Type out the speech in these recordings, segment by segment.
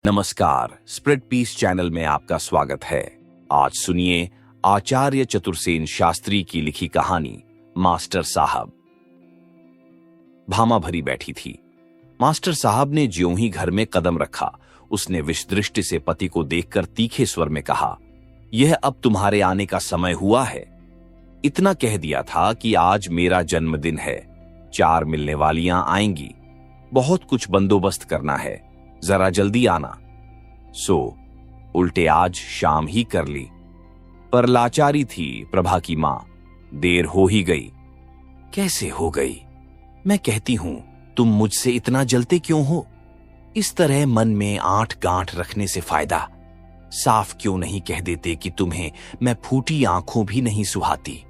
नमस्कार, spread piece channel में आपका स्वागत है। आज सुनिए आचार्य चतुर्सेन शास्त्री की लिखी कहानी मास्टर साहब। भामा भरी बैठी थी। मास्टर साहब ने ज्यों ही घर में कदम रखा, उसने विष दृष्टि से पति को देखकर तीखे स्वर में कहा, यह अब तुम्हारे आने का समय हुआ है। इतना कह दिया था कि आज मेरा जन्मदिन है, 4 मिलने वालियां आएंगी, बहुत कुछ बंदोबस्त करना है, जरा जल्दी आना। सो उल्टे आज शाम ही कर ली, पर लाचारी थी प्रभा की मां। देर हो ही गई। कैसे हो गई? मैं कहती हूं, तुम मुझसे इतना जलते क्यों हो? इस तरह मन में आंठ गांठ रखने से फायदा। साफ क्यों नहीं कह देते कि तुम्हें मैं फूटी आंखों भी नहीं सुहाती?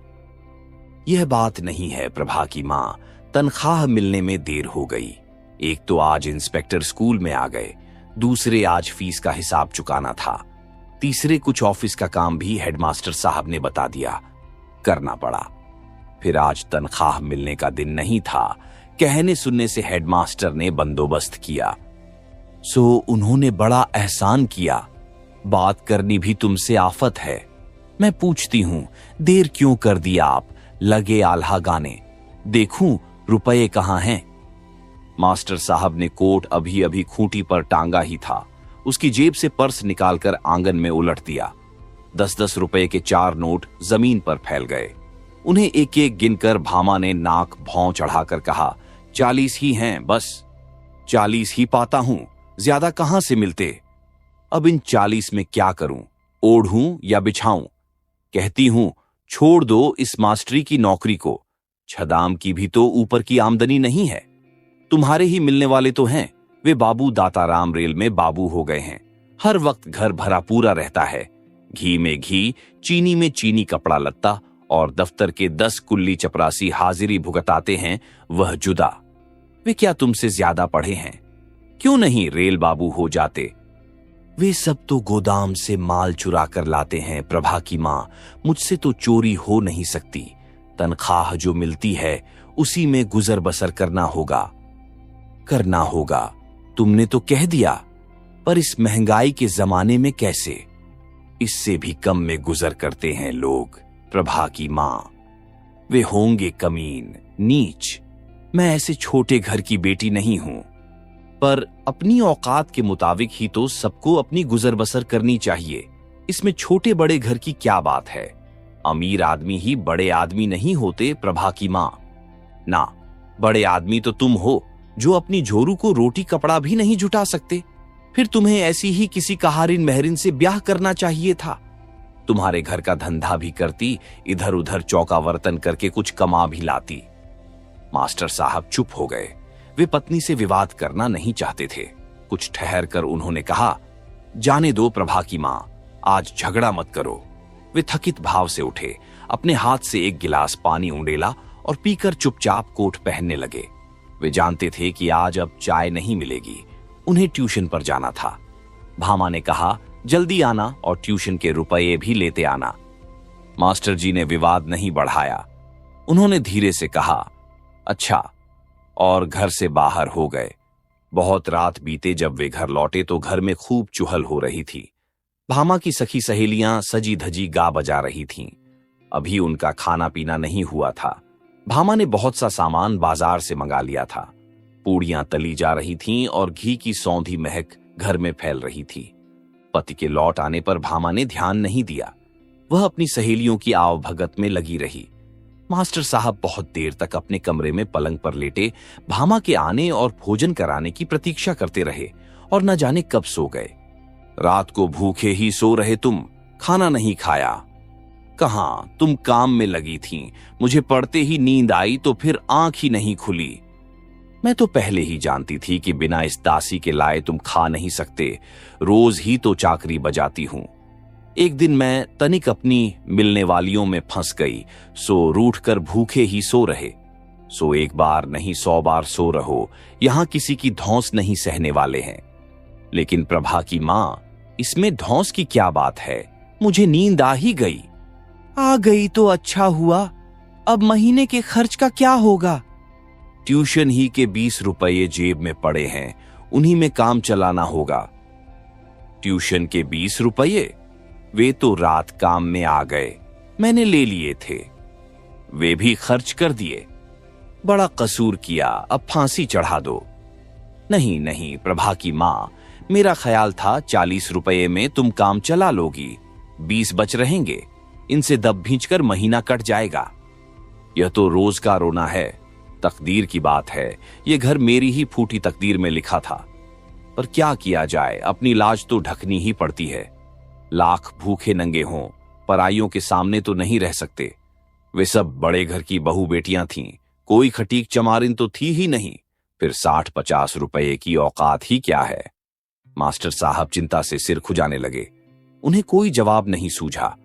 यह बात नहीं है प्रभा की मां, तनख्वाह मिलने में देर हो गई। एक तो आज इंस्पेक्टर स्कूल में आ गए, दूसरे आज फीस का हिसाब चुकाना था, तीसरे कुछ ऑफिस का काम भी हेडमास्टर साहब ने बता दिया, करना पड़ा। फिर आज तनख्वाह मिलने का दिन नहीं था, कहने सुनने से हेडमास्टर ने बंदोबस्त किया। सो उन्होंने बड़ा एहसान किया। बात करनी भी तुमसे आफत है। मैं पूछती हूं, देर क्यों कर दिया आप? लगे आल्हा गाने। देखूं रुपये कहां हैं? मास्टर साहब ने कोट अभी अभी खूंटी पर टांगा ही था, उसकी जेब से पर्स निकालकर आंगन में उलट दिया। 10-10 रुपए के 4 नोट जमीन पर फैल गए। उन्हें एक एक गिनकर भामा ने नाक भौं चढ़ाकर कहा, 40 ही हैं बस। 40 ही पाता हूं, ज्यादा कहां से मिलते? अब इन 40 में क्या करूं? ओढ़ूं या बिछाऊं? कहती हूं छोड़ दो इस मास्टरी की नौकरी को। छदाम की भी तो ऊपर की आमदनी नहीं है। तुम्हारे ही मिलने वाले तो हैं, वे बाबू दाताराम रेल में बाबू हो गए हैं। हर वक्त घर भरा पूरा रहता है, घी में घी, चीनी में चीनी, कपड़ा लत्ता, और दफ्तर के 10 कुल्ली चपरासी हाजिरी भुगताते हैं, वह जुदा। वे क्या तुमसे ज्यादा पढ़े हैं? क्यों नहीं रेल बाबू हो जाते? वे सब तो गोदाम से माल चुरा कर लाते हैं प्रभा की मां, मुझसे तो चोरी हो नहीं सकती। तनख्वाह जो मिलती है उसी में गुजर बसर करना होगा। तुमने तो कह दिया, पर इस महंगाई के जमाने में कैसे? इससे भी कम में गुजर करते हैं लोग प्रभा की मां। वे होंगे कमीन, नीच। मैं ऐसे छोटे घर की बेटी नहीं हूं, पर अपनी औकात के मुताबिक ही तो सबको अपनी गुजर बसर करनी चाहिए। इसमें छोटे बड़े घर की क्या बात है? अमीर आदमी ही बड़े आदमी नहीं होते प्रभा की मां। ना, बड़े आदमी तो तुम हो जो अपनी झोरू को रोटी कपड़ा भी नहीं जुटा सकते। फिर तुम्हें ऐसी ही किसी कहारिन महरिन से ब्याह करना चाहिए था। तुम्हारे घर का धंधा भी करती, इधर उधर चौका वर्तन करके कुछ कमा भी लाती। मास्टर साहब चुप हो गए। वे पत्नी से विवाद करना नहीं चाहते थे। कुछ ठहर कर उन्होंने कहा, जाने दो प्रभा की मां, आज झगड़ा मत करो। वे थकित भाव से उठे, अपने हाथ से एक गिलास पानी उंडेला और पीकर चुपचाप कोट पहनने लगे। वे जानते थे कि आज अब चाय नहीं मिलेगी, उन्हें ट्यूशन पर जाना था। भामा ने कहा, जल्दी आना और ट्यूशन के रुपये भी लेते आना। मास्टर जी ने विवाद नहीं बढ़ाया। उन्होंने धीरे से कहा, अच्छा, और घर से बाहर हो गए। बहुत रात बीते जब वे घर लौटे तो घर में खूब चुहल हो रही थी। भामा की सखी सहेलियां सजी धजी गा बजा रही थीं। अभी उनका खाना पीना नहीं हुआ था। भामा ने बहुत सा सामान बाजार से मंगा लिया था। पूड़ियां तली जा रही थीं और घी की सौंधी महक घर में फैल रही थी। पति के लौट आने पर भामा ने ध्यान नहीं दिया। वह अपनी सहेलियों की आवभगत में लगी रही। मास्टर साहब बहुत देर तक अपने कमरे में पलंग पर लेटे भामा के आने और भोजन कराने की प्रतीक्षा करते रहे और न जाने कब सो गए। रात को भूखे ही सो रहे तुम, खाना नहीं खाया? कहां, तुम काम में लगी थीं। मुझे पड़ते ही नींद आई तो फिर आंख ही नहीं खुली। मैं तो पहले ही जानती थी कि बिना इस दासी के लाए तुम खा नहीं सकते। रोज ही तो चाकरी बजाती हूं। एक दिन मैं तनिक अपनी मिलने वालियों में फंस गई, सो रूठ कर भूखे ही सो रहे। सो एक बार नहीं 100 बार सो रहो, यहां किसी की धौंस नहीं सहने वाले हैं। लेकिन प्रभा की मां, इसमें धौंस की क्या बात है? मुझे नींद आ ही गई। आ गई तो अच्छा हुआ, अब महीने के खर्च का क्या होगा? ट्यूशन ही के 20 रुपये जेब में पड़े हैं, उन्हीं में काम चलाना होगा। ट्यूशन के 20 रुपये? वे तो रात काम में आ गए, मैंने ले लिए थे, वे भी खर्च कर दिए। बड़ा कसूर किया, अब फांसी चढ़ा दो। नहीं नहीं प्रभा की मां, मेरा ख्याल था 40 रुपये में तुम काम चला लोगी, 20 बच रहेंगे, इनसे दब भींच कर महीना कट जाएगा। यह तो रोज का रोना है, तकदीर की बात है, यह घर मेरी ही फूटी तकदीर में लिखा था। पर क्या किया जाए, अपनी लाज तो ढकनी ही पड़ती है। लाख भूखे नंगे हों, पराइयों के सामने तो नहीं रह सकते। वे सब बड़े घर की बहू बेटियां थीं, कोई खटीक चमारिन तो थी ही नहीं, फिर 60-50 रुपये की औकात ही क्या है। मास्टर साहब चिंता से सिर खुजाने लगे। उन्हें कोई जवाब नहीं सूझा।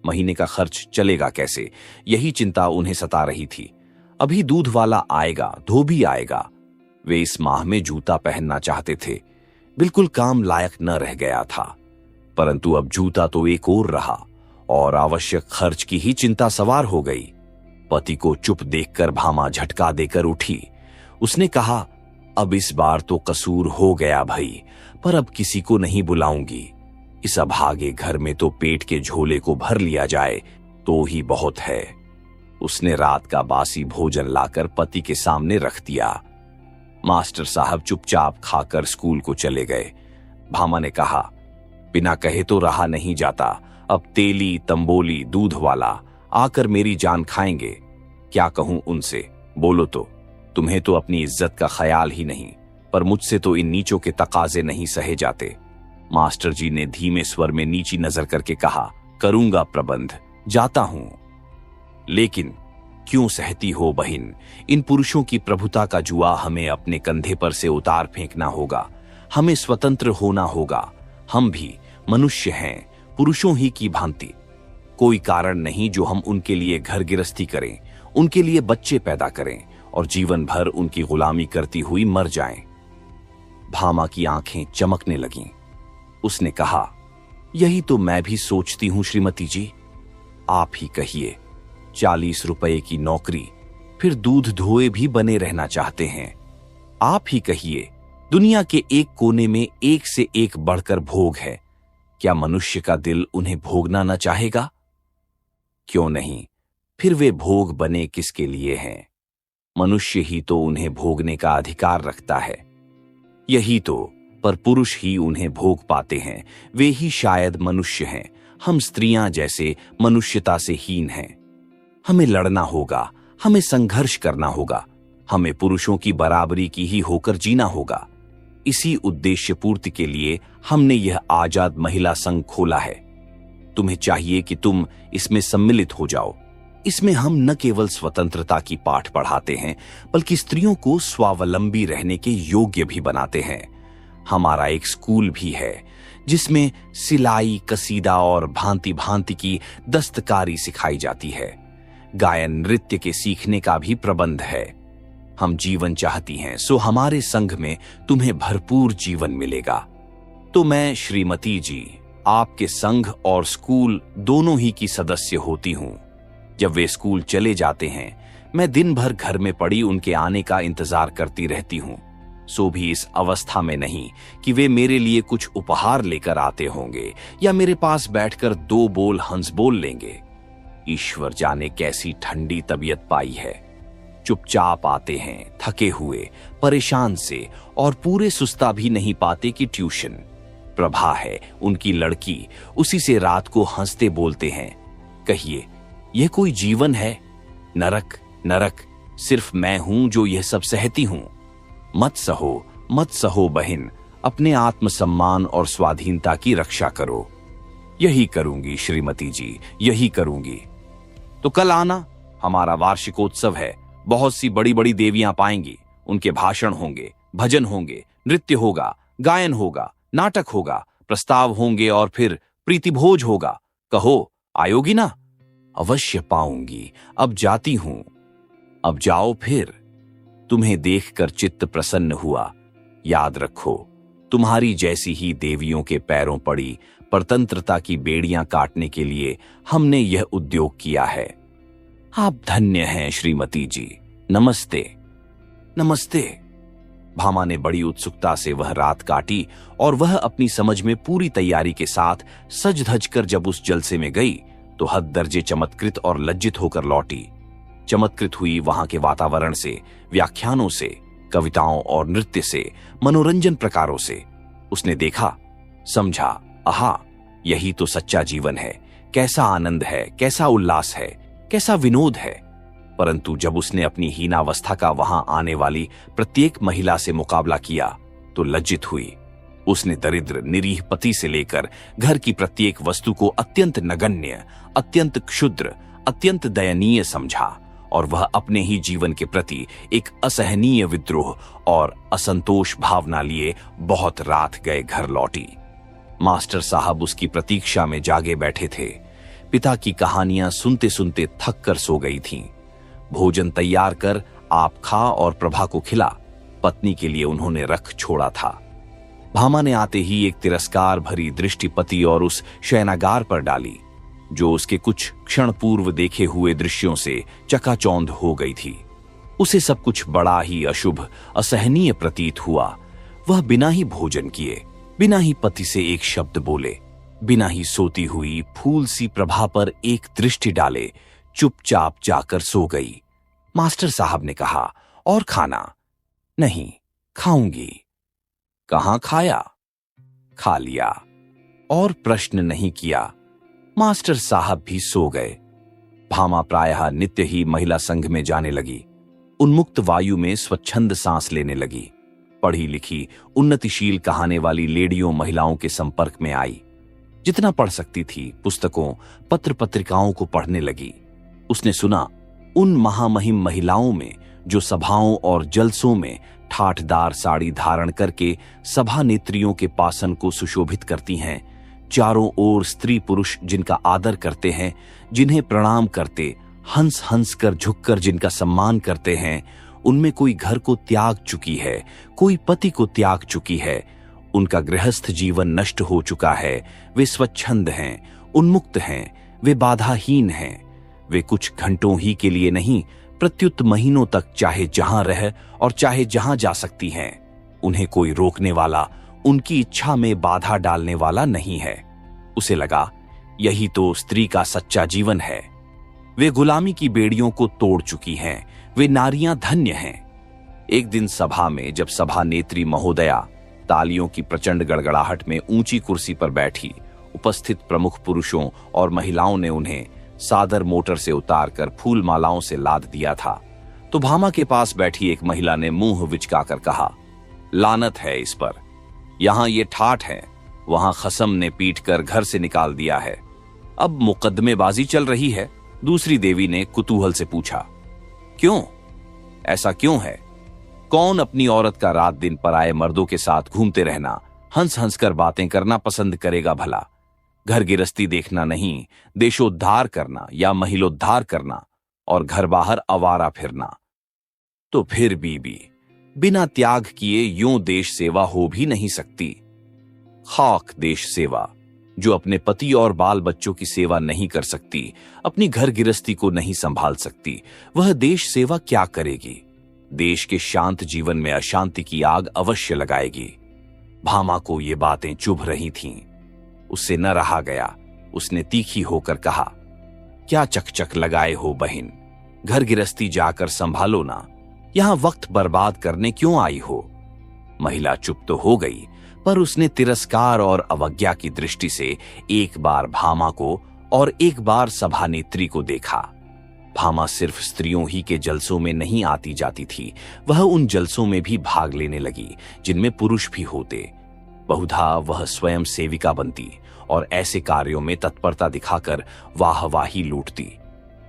महीने का खर्च चलेगा कैसे, यही चिंता उन्हें सता रही थी। अभी दूध वाला आएगा, धोबी आएगा। वे इस माह में जूता पहनना चाहते थे, बिल्कुल काम लायक न रह गया था। परंतु अब जूता तो एक और रहा और आवश्यक खर्च की ही चिंता सवार हो गई। पति को चुप देखकर भामा झटका देकर उठी। उसने कहा, अब इस बार तो कसूर हो गया भाई, पर अब किसी को नहीं बुलाऊंगी। इस अभागे घर में तो पेट के झोले को भर लिया जाए तो ही बहुत है। उसने रात का बासी भोजन लाकर पति के सामने रख दिया। मास्टर साहब चुपचाप खाकर स्कूल को चले गए। भामा ने कहा, बिना कहे तो रहा नहीं जाता, अब तेली तंबोली दूध वाला आकर मेरी जान खाएंगे। क्या कहूं उनसे, बोलो तो। तुम्हें तो अपनी इज्जत का ख्याल ही नहीं, पर मुझसे तो इन नीचों के तकाजे नहीं सहे जाते। मास्टर जी ने धीमे स्वर में नीची नजर करके कहा, करूंगा प्रबंध, जाता हूं। लेकिन क्यों सहती हो बहिन, इन पुरुषों की प्रभुता का जुआ हमें अपने कंधे पर से उतार फेंकना होगा। हमें स्वतंत्र होना होगा। हम भी मनुष्य हैं, पुरुषों ही की भांति। कोई कारण नहीं जो हम उनके लिए घर गिरस्ती करें, उनके लिए बच्चे पैदा करें और जीवन भर उनकी गुलामी करती हुई मर जाएं। भामा की आंखें चमकने लगीं। उसने कहा, यही तो मैं भी सोचती हूं श्रीमती जी। आप ही कहिए, 40 रुपये की नौकरी, फिर दूध धोए भी बने रहना चाहते हैं। आप ही कहिए, दुनिया के एक कोने में एक से एक बढ़कर भोग है, क्या मनुष्य का दिल उन्हें भोगना न चाहेगा? क्यों नहीं, फिर वे भोग बने किसके लिए हैं? मनुष्य ही तो उन्हें भोगने का अधिकार रखता है। यही तो, पर पुरुष ही उन्हें भोग पाते हैं, वे ही शायद मनुष्य हैं। हम स्त्रियां जैसे मनुष्यता से हीन हैं। हमें लड़ना होगा, हमें संघर्ष करना होगा, हमें पुरुषों की बराबरी की ही होकर जीना होगा। इसी उद्देश्य पूर्ति के लिए हमने यह आजाद महिला संघ खोला है। तुम्हें चाहिए कि तुम इसमें सम्मिलित हो जाओ। इसमें हम न केवल स्वतंत्रता की पाठ पढ़ाते हैं, बल्कि स्त्रियों को स्वावलंबी रहने के योग्य भी बनाते हैं। हमारा एक स्कूल भी है जिसमें सिलाई, कसीदा और भांति भांति की दस्तकारी सिखाई जाती है। गायन, नृत्य के सीखने का भी प्रबंध है। हम जीवन चाहती हैं, सो हमारे संघ में तुम्हें भरपूर जीवन मिलेगा। तो मैं श्रीमती जी आपके संघ और स्कूल दोनों ही की सदस्य होती हूं। जब वे स्कूल चले जाते हैं, मैं दिन भर घर में पड़ी उनके आने का इंतजार करती रहती हूं। सो भी इस अवस्था में नहीं कि वे मेरे लिए कुछ उपहार लेकर आते होंगे या मेरे पास बैठकर 2 बोल हंस बोल लेंगे। ईश्वर जाने कैसी ठंडी तबीयत पाई है। चुपचाप आते हैं, थके हुए, परेशान से, और पूरे सुस्ता भी नहीं पाते कि ट्यूशन। प्रभा है उनकी लड़की, उसी से रात को हंसते बोलते हैं। कहिए, यह कोई जीवन है? नरक नरक सिर्फ मैं हूं जो यह सब सहती हूं। मत सहो बहन, अपने आत्मसम्मान और स्वाधीनता की रक्षा करो। यही करूंगी श्रीमती जी, यही करूंगी। तो कल आना, हमारा वार्षिकोत्सव है। बहुत सी बड़ी बड़ी देवियां पाएंगी, उनके भाषण होंगे, भजन होंगे, नृत्य होगा, गायन होगा, नाटक होगा, प्रस्ताव होंगे और फिर प्रीतिभोज होगा। कहो, आयोगी ना? अवश्य पाऊंगी, अब जाती हूं। अब जाओ फिर। तुम्हें देखकर चित्त प्रसन्न हुआ। याद रखो, तुम्हारी जैसी ही देवियों के पैरों पड़ी परतंत्रता की बेड़ियां काटने के लिए हमने यह उद्योग किया है। आप धन्य हैं श्रीमती जी। नमस्ते। नमस्ते। भामा ने बड़ी उत्सुकता से वह रात काटी और वह अपनी समझ में पूरी तैयारी के साथ सज धज कर जब उस जलसे में गई तो हद दर्जे चमत्कृत और लज्जित होकर लौटी। चमत्कृत हुई वहां के वातावरण से, व्याख्यानों से, कविताओं और नृत्य से, मनोरंजन प्रकारों से। उसने देखा, समझा, आहा, यही तो सच्चा जीवन है। कैसा आनंद है, कैसा उल्लास है, कैसा विनोद है। परंतु जब उसने अपनी हीनावस्था का वहां आने वाली प्रत्येक महिला से मुकाबला किया तो लज्जित हुई। उसने दरिद्र निरीह पति से लेकर घर की प्रत्येक वस्तु को अत्यंत नगण्य, अत्यंत क्षुद्र, अत्यंत दयनीय समझा और वह अपने ही जीवन के प्रति एक असहनीय विद्रोह और असंतोष भावना लिए बहुत रात गए घर लौटी। मास्टर साहब उसकी प्रतीक्षा में जागे बैठे थे। पिता की कहानियां सुनते सुनते थक कर सो गई थीं। भोजन तैयार कर आप खा और प्रभा को खिला, पत्नी के लिए उन्होंने रख छोड़ा था। भामा ने आते ही एक तिरस्कार भरी दृष्टि पति और उस शयनागार पर डाली जो उसके कुछ क्षण पूर्व देखे हुए दृश्यों से चकाचौंध हो गई थी। उसे सब कुछ बड़ा ही अशुभ, असहनीय प्रतीत हुआ। वह बिना ही भोजन किए, बिना ही पति से एक शब्द बोले, बिना ही सोती हुई फूल सी प्रभा पर एक दृष्टि डाले चुपचाप जाकर सो गई। मास्टर साहब ने कहा, और खाना? नहीं, खाऊंगी। कहां खाया? खा लिया। और प्रश्न नहीं किया। मास्टर साहब भी सो गए। भामा प्रायः नित्य ही महिला संघ में जाने लगी। उन्मुक्त वायु में स्वच्छंद सांस लेने लगी। पढ़ी लिखी, उन्नतिशील कहाने वाली लेडियों महिलाओं के संपर्क में आई। जितना पढ़ सकती थी पुस्तकों, पत्र पत्रिकाओं को पढ़ने लगी। उसने सुना उन महामहिम महिलाओं में जो सभाओं और जलसों में ठाठदार साड़ी धारण करके सभा नेत्रियों के पासन को सुशोभित करती हैं, चारों ओर स्त्री पुरुष जिनका आदर करते हैं, जिन्हें प्रणाम करते, हंस हंस कर झुककर जिनका सम्मान करते हैं, उनमें कोई घर को त्याग चुकी है, कोई पति को त्याग चुकी है, उनका गृहस्थ जीवन नष्ट हो चुका है, वे स्वच्छंद हैं, उन्मुक्त हैं, वे बाधाहीन हैं। वे कुछ घंटों ही के लिए नहीं, प्रत्युत महीनों तक चाहे जहां रह और चाहे जहां जा सकती हैं। उन्हें कोई रोकने वाला, उनकी इच्छा में बाधा डालने वाला नहीं है। उसे लगा, यही तो स्त्री का सच्चा जीवन है। वे गुलामी की बेड़ियों को तोड़ चुकी हैं, वे नारियां धन्य हैं। एक दिन सभा में जब सभा नेत्री महोदया तालियों की प्रचंड गड़गड़ाहट में ऊंची कुर्सी पर बैठी, उपस्थित प्रमुख पुरुषों और महिलाओं ने उन्हें सादर मोटर से उतारकर फूल मालाओं से लाद दिया था, तो भामा के पास बैठी एक महिला ने मुंह विचकाकर कहा, लानत है इस पर। यहां ये ठाठ है, वहां खसम ने पीट कर घर से निकाल दिया है। अब मुकदमेबाजी चल रही है। दूसरी देवी ने कुतूहल से पूछा, क्यों? ऐसा क्यों है? कौन अपनी औरत का रात दिन पराये मर्दों के साथ घूमते रहना, हंस हंस कर बातें करना पसंद करेगा भला? घर गिरस्ती देखना नहीं, देशोद्धार करना या महिलोद्धार करना और घर बाहर आवारा फिरना। तो फिर बीबी, बिना त्याग किए यूं देश सेवा हो भी नहीं सकती। खाक देश सेवा, जो अपने पति और बाल बच्चों की सेवा नहीं कर सकती, अपनी घर गिरस्ती को नहीं संभाल सकती, वह देश सेवा क्या करेगी? देश के शांत जीवन में अशांति की आग अवश्य लगाएगी। भामा को ये बातें चुभ रही थीं। उससे न रहा गया। उसने तीखी होकर कहा, क्या चकचक लगाए हो बहन? घर गिरस्ती जाकर संभालो ना, यहां वक्त बर्बाद करने क्यों आई हो? महिला चुप तो हो गई, पर उसने तिरस्कार और अवज्ञा की दृष्टि से एक बार भामा को और एक बार सभा नेत्री को देखा। भामा सिर्फ स्त्रियों ही के जलसों में नहीं आती जाती थी, वह उन जलसों में भी भाग लेने लगी जिनमें पुरुष भी होते। बहुधा वह स्वयं सेविका बनती और ऐसे कार्यों में तत्परता दिखाकर वाहवाही लूटती।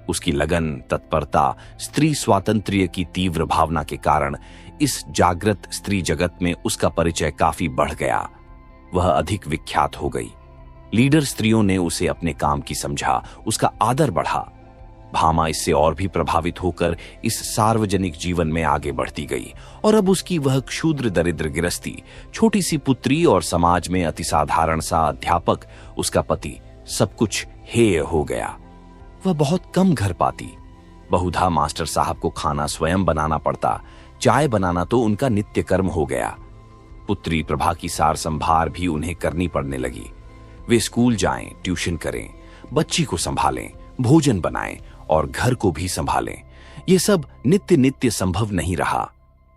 उसकी लगन, तत्परता, स्त्री स्वातंत्र्य की तीव्र भावना के कारण इस जागृत स्त्री जगत में उसका परिचय काफी बढ़ गया। वह अधिक विख्यात हो गई। लीडर स्त्रियों ने उसे अपने काम की समझा, उसका आदर बढ़ा। भामा इससे और भी प्रभावित होकर इस सार्वजनिक जीवन में आगे बढ़ती गई और अब उसकी वह क्षुद्र दरिद्र गिरस्ती, छोटी सी पुत्री और समाज में अति साधारण सा अध्यापक, उसका पति, सब कुछ हेय हो गया। वह बहुत कम घर पाती। बहुधा मास्टर साहब को खाना स्वयं बनाना पड़ता, चाय बनाना तो उनका नित्य कर्म हो गया। पुत्री प्रभा की सार संभार भी उन्हें करनी पड़ने लगी। वे स्कूल जाएं, ट्यूशन करें, बच्ची को संभालें, भोजन बनाएं और घर को भी संभालें। ये सब नित्य नित्य संभव नहीं रहा।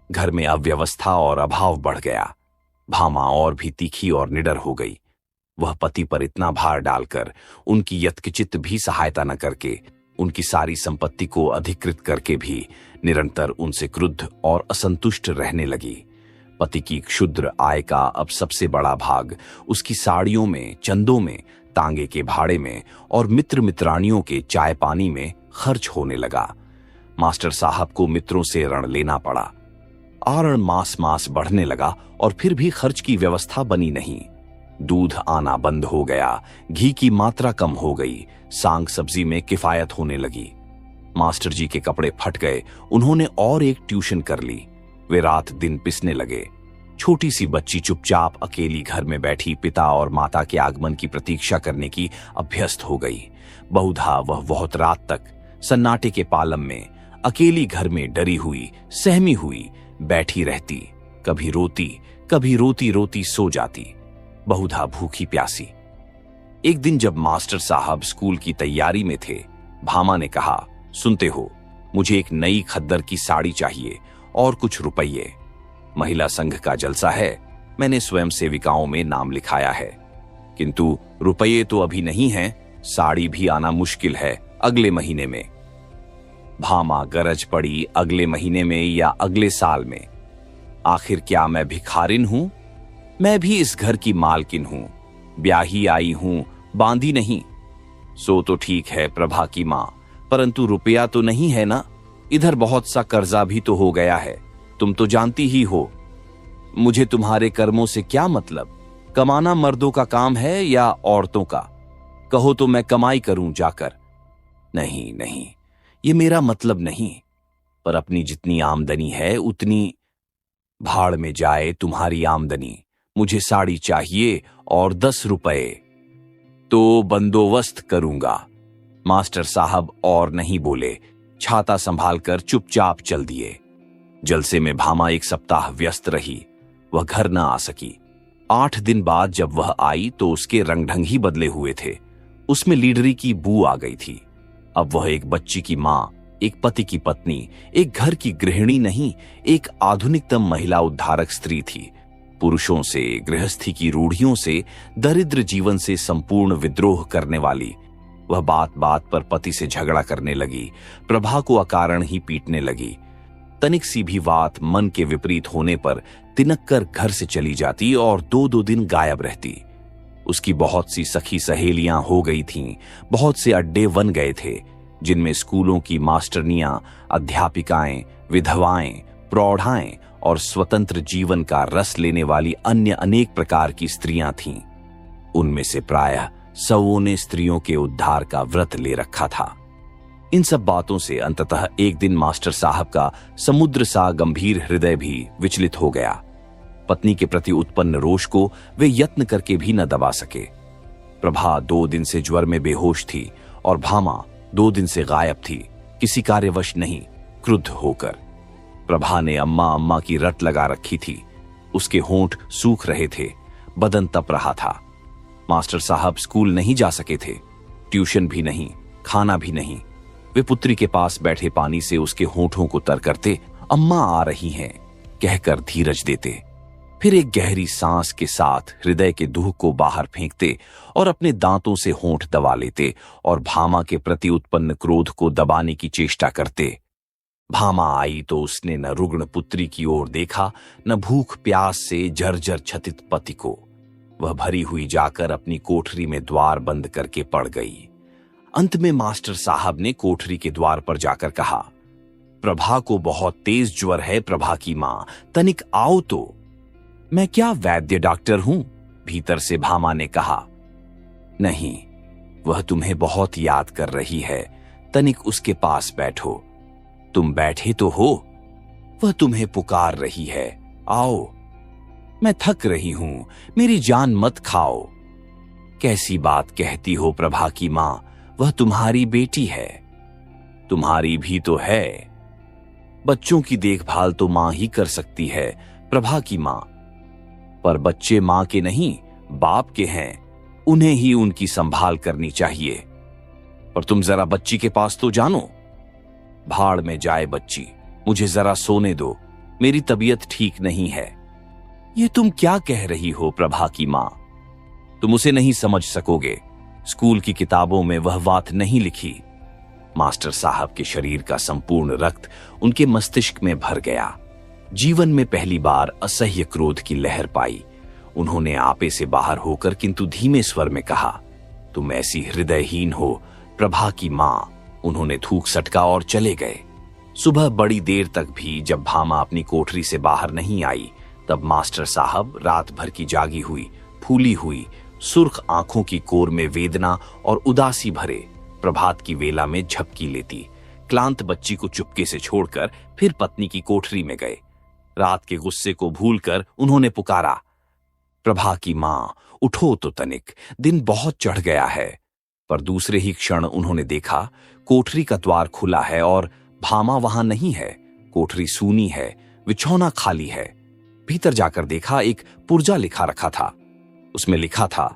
घर में अव्यवस्था और अभाव बढ़ गया। भामा और भी तीखी और निडर हो गई। वह पति पर इतना भार डालकर, उनकी यत्किंचित भी सहायता न करके, उनकी सारी संपत्ति को अधिकृत करके भी निरंतर उनसे क्रुद्ध और असंतुष्ट रहने लगी। पति की क्षुद्र आय का अब सबसे बड़ा भाग उसकी साड़ियों में, चंदों में, तांगे के भाड़े में और मित्र मित्रानियों के चाय पानी में खर्च होने लगा। मास्टर साहब को मित्रों से ऋण लेना पड़ा। आरण मास मास बढ़ने लगा और फिर भी खर्च की व्यवस्था बनी नहीं। दूध आना बंद हो गया, घी की मात्रा कम हो गई, सांग सब्जी में किफायत होने लगी। मास्टर जी के कपड़े फट गए। उन्होंने और एक ट्यूशन कर ली। वे रात दिन पिसने लगे। छोटी सी बच्ची चुपचाप अकेली घर में बैठी पिता और माता के आगमन की प्रतीक्षा करने की अभ्यस्त हो गई। बहुधा वह बहुत रात तक सन्नाटे के पालम में अकेली घर में डरी हुई, सहमी हुई बैठी रहती। कभी रोती रोती सो जाती, बहुधा भूखी प्यासी। एक दिन जब मास्टर साहब स्कूल की तैयारी में थे, भामा ने कहा, सुनते हो, मुझे एक नई खद्दर की साड़ी चाहिए और कुछ रुपये। महिला संघ का जलसा है, मैंने स्वयं सेविकाओं में नाम लिखाया है, किंतु रुपये तो अभी नहीं हैं, साड़ी भी आना मुश्किल है, अगले महीने में। भामा गरज पड़ी, अगले महीने में या अगले साल में? आखिर क्या मैं भिखारिन हूं? मैं भी इस घर की मालकिन हूं, ब्याही आई हूं, बांधी नहीं। सो तो ठीक है प्रभा की मां, परंतु रुपया तो नहीं है ना। इधर बहुत सा कर्जा भी तो हो गया है, तुम तो जानती ही हो। मुझे तुम्हारे कर्मों से क्या मतलब? कमाना मर्दों का काम है या औरतों का? कहो तो मैं कमाई करूं जाकर। नहीं, ये मेरा मतलब नहीं, पर अपनी जितनी आमदनी है उतनी। भाड़ में जाए तुम्हारी आमदनी, मुझे साड़ी चाहिए और 10 रुपए। तो बंदोबस्त करूंगा। मास्टर साहब और नहीं बोले, छाता संभालकर चुपचाप चल दिए। जलसे में भामा एक सप्ताह व्यस्त रही। वह घर न आ सकी। 8 दिन बाद जब वह आई तो उसके रंग ढंग ही बदले हुए थे। उसमें लीडरी की बू आ गई थी। अब वह एक बच्ची की मां, एक पति की पत्नी, एक घर की गृहिणी नहीं, एक आधुनिकतम महिला उद्धारक स्त्री थी। पुरुषों से, गृहस्थी की रूढ़ियों से, दरिद्र जीवन से संपूर्ण विद्रोह करने वाली। वह बात बात पर पति से झगड़ा करने लगी, प्रभा को अकारण ही पीटने लगी। तनिक सी भी बात मन के विपरीत होने पर तिनक कर घर से चली जाती और 2-2 दिन गायब रहती। उसकी बहुत सी सखी सहेलियां हो गई थीं, बहुत से अड्डे बन गए थे, जिनमें स्कूलों की मास्टरनियां, अध्यापिकाएं, विधवाएं, प्रौढ़ाएं और स्वतंत्र जीवन का रस लेने वाली अन्य अनेक प्रकार की स्त्रियां थीं। उनमें से प्रायः सौओं ने स्त्रियों के उद्धार का व्रत ले रखा था। इन सब बातों से अंततः एक दिन मास्टर साहब का समुद्र सा गंभीर हृदय भी विचलित हो गया। पत्नी के प्रति उत्पन्न रोष को वे यत्न करके भी न दबा सके। प्रभा 2 दिन से ज्वर में बेहोश थी और भामा 2 दिन से गायब थी, किसी कार्यवश नहीं, क्रुद्ध होकर। प्रभा ने अम्मा की रट लगा रखी थी। उसके होंठ सूख रहे थे, बदन तप रहा था। मास्टर साहब स्कूल नहीं जा सके थे, ट्यूशन भी नहीं, खाना भी नहीं। वे पुत्री के पास बैठे पानी से उसके होंठों को तर करते, अम्मा आ रही हैं कहकर धीरज देते। फिर एक गहरी सांस के साथ हृदय के दूह को बाहर फेंकते और अपने दांतों से होंठ दबा लेते और भामा के प्रति उत्पन्न क्रोध को दबाने की चेष्टा करते। भामा आई तो उसने न रुग्ण पुत्री की ओर देखा, न भूख प्यास से जर्जर छतित पति को। वह भरी हुई जाकर अपनी कोठरी में द्वार बंद करके पड़ गई। अंत में मास्टर साहब ने कोठरी के द्वार पर जाकर कहा, प्रभा को बहुत तेज ज्वर है प्रभा की मां, तनिक आओ तो। मैं क्या वैद्य डॉक्टर हूं? भीतर से भामा ने कहा। नहीं, वह तुम्हें बहुत याद कर रही है, तनिक उसके पास बैठो। तुम बैठे तो हो, वह तुम्हें पुकार रही है, आओ। मैं थक रही हूं, मेरी जान मत खाओ। कैसी बात कहती हो प्रभा की मां, वह तुम्हारी बेटी है। तुम्हारी भी तो है। बच्चों की देखभाल तो मां ही कर सकती है, प्रभा की मां। पर बच्चे मां के नहीं, बाप के हैं, उन्हें ही उनकी संभाल करनी चाहिए। पर तुम जरा बच्ची के पास तो जानो। भाड़ में जाए बच्ची, मुझे जरा सोने दो, मेरी तबीयत ठीक नहीं है। ये तुम क्या कह रही हो प्रभा की मां? तुम उसे नहीं समझ सकोगे, स्कूल की किताबों में वह बात नहीं लिखी। मास्टर साहब के शरीर का संपूर्ण रक्त उनके मस्तिष्क में भर गया। जीवन में पहली बार असह्य क्रोध की लहर पाई। उन्होंने आपे से बाहर होकर किंतु धीमे स्वर में कहा, तुम ऐसी हृदयहीन हो प्रभा की मां। उन्होंने थूक सटका और चले गए। सुबह बड़ी देर तक भी जब भामा अपनी कोठरी से बाहर नहीं आई, तब मास्टर साहब रात भर की जागी हुई, फूली हुई, सुर्ख आंखों की कोर में वेदना और उदासी भरे प्रभात की वेला में झपकी लेती। क्लांत बच्ची को चुपके से छोड़कर फिर पत्नी की कोठरी में गए। रात के गुस्से को भूलकर उन्होंने पुकारा, प्रभा की मां, उठो तो तनिक, दिन बहुत चढ़ गया है। पर दूसरे ही क्षण उन्होंने देखा कोठरी का द्वार खुला है और भामा वहां नहीं है। कोठरी सूनी है, बिछौना खाली है। भीतर जाकर देखा, एक पुर्जा लिखा रखा था। उसमें लिखा था,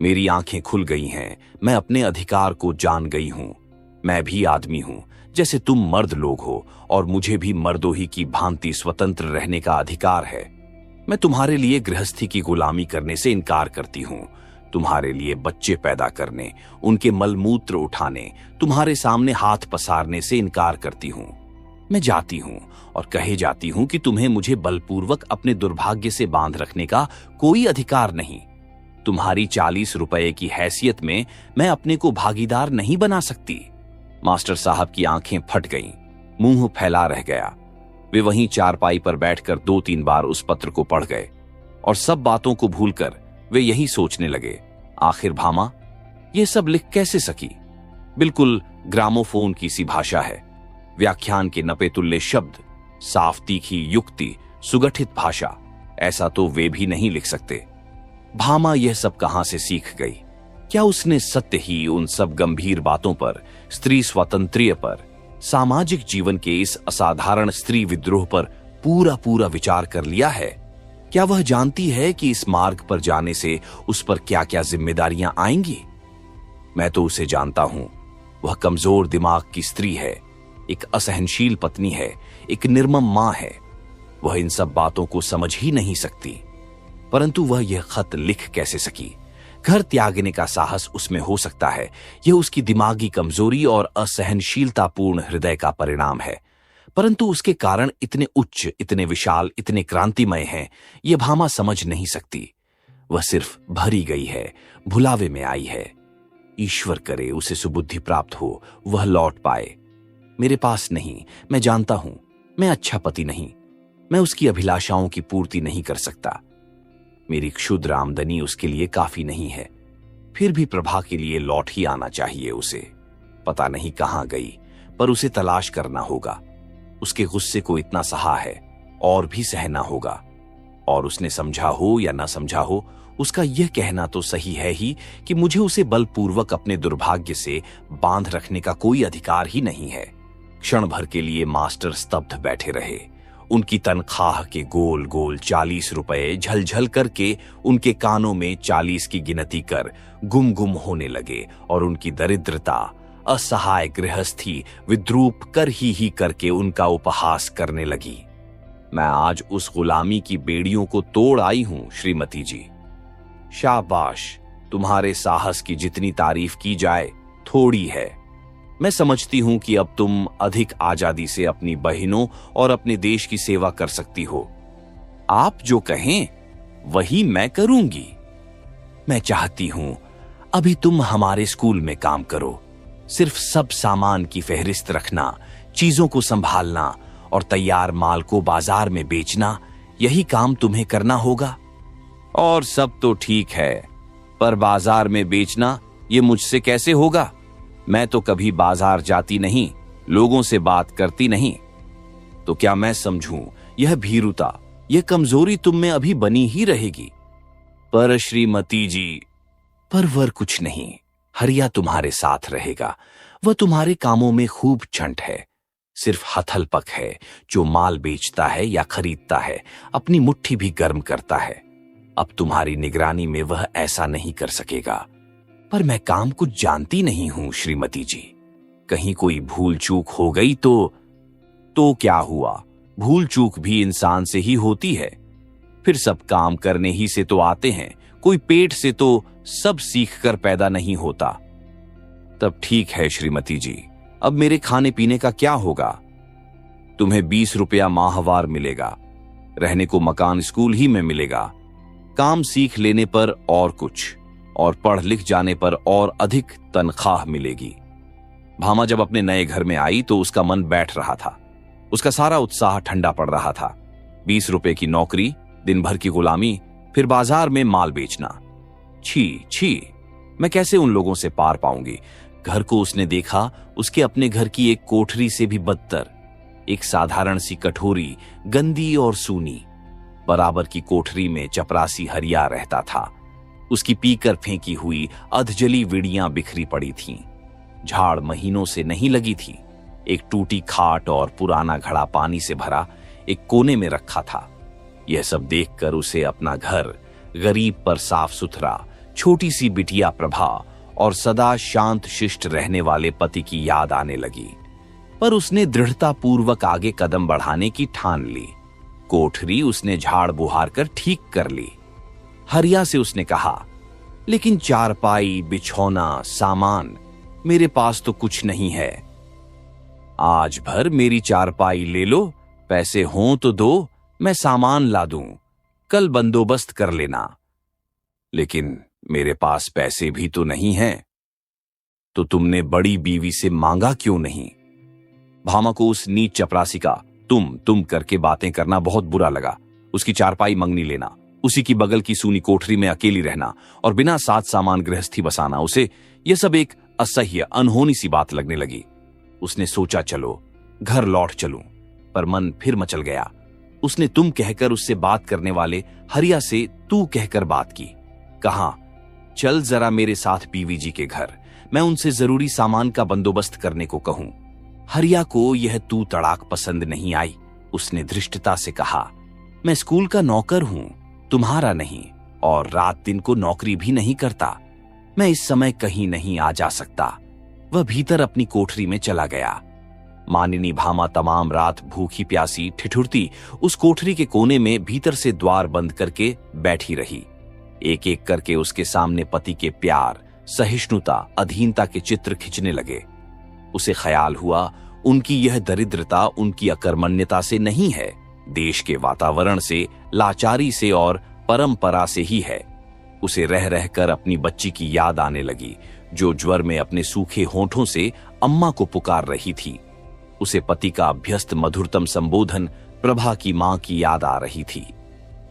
मेरी आंखें खुल गई हैं, मैं अपने अधिकार को जान गई हूं। मैं भी आदमी हूं, जैसे तुम मर्द लोग हो, और मुझे भी मर्दों ही की भांति स्वतंत्र रहने का अधिकार है। मैं तुम्हारे लिए गृहस्थी की गुलामी करने से इनकार करती हूं। तुम्हारे लिए बच्चे पैदा करने, उनके मलमूत्र उठाने, तुम्हारे सामने हाथ पसारने से इनकार करती हूं। मैं जाती हूं और कहे जाती हूं कि तुम्हें मुझे बलपूर्वक अपने दुर्भाग्य से बांध रखने का कोई अधिकार नहीं। तुम्हारी 40 रुपए की हैसियत में मैं अपने को भागीदार नहीं बना सकती। मास्टर साहब की आंखें फट गईं, मुंह फैला रह गया। वे वहीं चारपाई पर बैठकर 2-3 बार उस पत्र को पढ़ गए और सब बातों को भूलकर वे यही सोचने लगे, आखिर भामा ये सब लिख कैसे सकी? बिल्कुल ग्रामोफोन की सी भाषा है, व्याख्यान के नपे तुल्य शब्द, साफ तीखी युक्ति, सुगठित भाषा, ऐसा तो वे भी नहीं लिख सकते। भामा यह सब कहां से सीख गई? क्या उसने सत्य ही उन सब गंभीर बातों पर, स्त्री स्वातंत्र्य पर, सामाजिक जीवन के इस असाधारण स्त्री विद्रोह पर पूरा पूरा विचार कर लिया है? क्या वह जानती है कि इस मार्ग पर जाने से उस पर क्या क्या जिम्मेदारियां आएंगी? मैं तो उसे जानता हूं। वह कमजोर दिमाग की स्त्री है, एक असहनशील पत्नी है, एक निर्मम मां है। वह इन सब बातों को समझ ही नहीं सकती। परंतु वह यह खत लिख कैसे सकी? घर त्यागने का साहस उसमें हो सकता है, यह उसकी दिमागी कमजोरी और असहनशीलतापूर्ण हृदय का परिणाम है। परंतु उसके कारण इतने उच्च, इतने विशाल, इतने क्रांतिमय हैं, यह भामा समझ नहीं सकती। वह सिर्फ भरी गई है, भुलावे में आई है। ईश्वर करे उसे सुबुद्धि प्राप्त हो, वह लौट पाए। मेरे पास नहीं, मैं जानता हूं, मैं अच्छा पति नहीं, मैं उसकी अभिलाषाओं की पूर्ति नहीं कर सकता। मेरी क्षुद्र आमदनी उसके लिए काफी नहीं है। फिर भी प्रभा के लिए लौट ही आना चाहिए उसे। पता नहीं कहां गई, पर उसे तलाश करना होगा। उसके गुस्से को इतना सहा है, और भी सहना होगा। और उसने समझा हो या ना समझा हो, उसका यह कहना तो सही है ही कि मुझे उसे बलपूर्वक अपने दुर्भाग्य से बांध रखने का कोई अधिकार ही नहीं है। क्षण भर के लिए मास्टर स्तब्ध बैठे रहे। उनकी तनख्वाह के गोल गोल 40 रुपए झलझल करके उनके कानों में 40 की गिनती कर गुम गुम होने लगे और उनकी दरिद्रता, असहाय गृहस्थी विद्रूप कर ही करके उनका उपहास करने लगी। मैं आज उस गुलामी की बेड़ियों को तोड़ आई हूं श्रीमती जी। शाबाश, तुम्हारे साहस की जितनी तारीफ की जाए थोड़ी है। मैं समझती हूं कि अब तुम अधिक आजादी से अपनी बहनों और अपने देश की सेवा कर सकती हो। आप जो कहें वही मैं करूंगी। मैं चाहती हूं अभी तुम हमारे स्कूल में काम करो। सिर्फ सब सामान की फहरिस्त रखना, चीजों को संभालना और तैयार माल को बाजार में बेचना, यही काम तुम्हें करना होगा। और सब तो ठीक है, पर बाजार में बेचना ये मुझसे कैसे होगा? मैं तो कभी बाजार जाती नहीं, लोगों से बात करती नहीं। तो क्या मैं समझूं यह भीरुता, यह कमजोरी तुम में अभी बनी ही रहेगी? पर श्रीमती जी, पर वर कुछ नहीं, हरिया तुम्हारे साथ रहेगा। वह तुम्हारे कामों में खूब चंट है। सिर्फ हथल-पक है जो माल बेचता है या खरीदता है, अपनी मुट्ठी भी गर्म करता है। अब तुम्हारी निगरानी में वह ऐसा नहीं कर सकेगा। पर मैं काम कुछ जानती नहीं हूं श्रीमती जी, कहीं कोई भूल चूक हो गई तो क्या हुआ? भूल चूक भी इंसान से ही होती है। फिर सब काम करने ही से तो आते हैं, कोई पेट से तो सब सीख कर पैदा नहीं होता। तब ठीक है श्रीमती जी, अब मेरे खाने पीने का क्या होगा? तुम्हें 20 रुपया माहवार मिलेगा, रहने को मकान स्कूल ही में मिलेगा, काम सीख लेने पर और कुछ, और पढ़ लिख जाने पर और अधिक तनख्वाह मिलेगी। भामा जब अपने नए घर में आई तो उसका मन बैठ रहा था, उसका सारा उत्साह ठंडा पड़ रहा था। 20 रुपए की नौकरी, दिन भर की गुलामी, फिर बाजार में माल बेचना। छी छी, मैं कैसे उन लोगों से पार पाऊंगी? घर को उसने देखा, उसके अपने घर की एक कोठरी से भी बदतर, एक साधारण सी कठोरी, गंदी और सूनी। बराबर की कोठरी में चपरासी हरिया रहता था। उसकी पीकर फेंकी हुई अधजली विड़ियां बिखरी पड़ी थीं। झाड़ महीनों से नहीं लगी थी। एक टूटी खाट और पुराना घड़ा पानी से भरा एक कोने में रखा था। यह सब देखकर उसे अपना घर, गरीब पर साफ सुथरा, छोटी सी बिटिया प्रभा और सदा शांत शिष्ट रहने वाले पति की याद आने लगी। पर उसने दृढ़ता पूर्वक आगे कदम बढ़ाने की ठान ली। कोठरी उसने झाड़ बुहार कर ठीक कर ली। हरिया से उसने कहा, लेकिन चारपाई, बिछौना, सामान मेरे पास तो कुछ नहीं है। आज भर मेरी चारपाई ले लो, पैसे हों तो दो, मैं सामान ला दूं, कल बंदोबस्त कर लेना। लेकिन मेरे पास पैसे भी तो नहीं हैं। तो तुमने बड़ी बीवी से मांगा क्यों नहीं? भामा को उस नीच चपरासी का तुम करके बातें करना बहुत बुरा लगा। उसकी चारपाई मंगनी लेना, उसी की बगल की सूनी कोठरी में अकेली रहना और बिना साथ सामान गृहस्थी बसाना, उसे यह सब एक असह्य, अनहोनी सी बात लगने लगी। उसने सोचा चलो घर लौट चलूं, पर मन फिर मचल गया। उसने तुम कहकर उससे बात करने वाले हरिया से तू कहकर बात की। कहा, चल जरा मेरे साथ बीवी जी के घर, मैं उनसे जरूरी सामान का बंदोबस्त करने को कहूं। हरिया को यह तू तड़ाक पसंद नहीं आई। उसने धृष्टता से कहा, मैं स्कूल का नौकर हूं, तुम्हारा नहीं, और रात दिन को नौकरी भी नहीं करता। मैं इस समय कहीं नहीं आ जा सकता। वह भीतर अपनी कोठरी में चला गया। मानिनी भामा तमाम रात भूखी प्यासी ठिठुरती उस कोठरी के कोने में भीतर से द्वार बंद करके बैठी रही। एक एक करके उसके सामने पति के प्यार, सहिष्णुता, अधीनता के चित्र खिंचने लगे। उसे ख्याल हुआ उनकी यह दरिद्रता उनकी अकर्मण्यता से नहीं है, देश के वातावरण से, लाचारी से और परंपरा से ही है। उसे रह रहकर अपनी बच्ची की याद आने लगी, जो ज्वर में अपने सूखे होठों से अम्मा को पुकार रही थी। उसे पति का अभ्यस्त मधुरतम संबोधन प्रभा की मां की याद आ रही थी।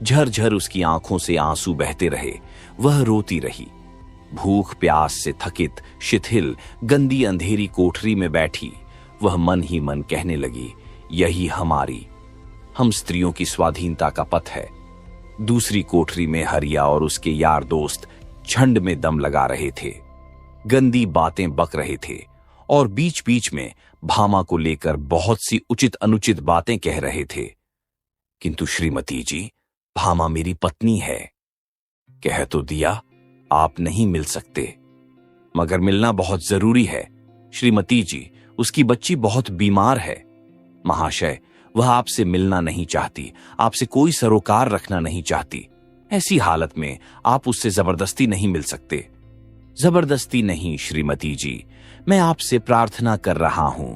झरझर उसकी आंखों से आंसू बहते रहे, वह रोती रही। भूख प्यास से थकित, शिथिल, गंदी अंधेरी कोठरी में बैठी वह मन ही मन कहने लगी, यही हम स्त्रियों की स्वाधीनता का पथ है। दूसरी कोठरी में हरिया और उसके यार दोस्त झंड में दम लगा रहे थे, गंदी बातें बक रहे थे और बीच बीच में भामा को लेकर बहुत सी उचित अनुचित बातें कह रहे थे। किंतु श्रीमती जी, भामा मेरी पत्नी है। कह तो दिया आप नहीं मिल सकते, मगर मिलना बहुत जरूरी है। श्रीमती जी, उसकी बच्ची बहुत बीमार है। महाशय, वह आपसे मिलना नहीं चाहती, आपसे कोई सरोकार रखना नहीं चाहती। ऐसी हालत में आप उससे जबरदस्ती नहीं मिल सकते। जबरदस्ती नहीं श्रीमती जी, मैं आपसे प्रार्थना कर रहा हूं।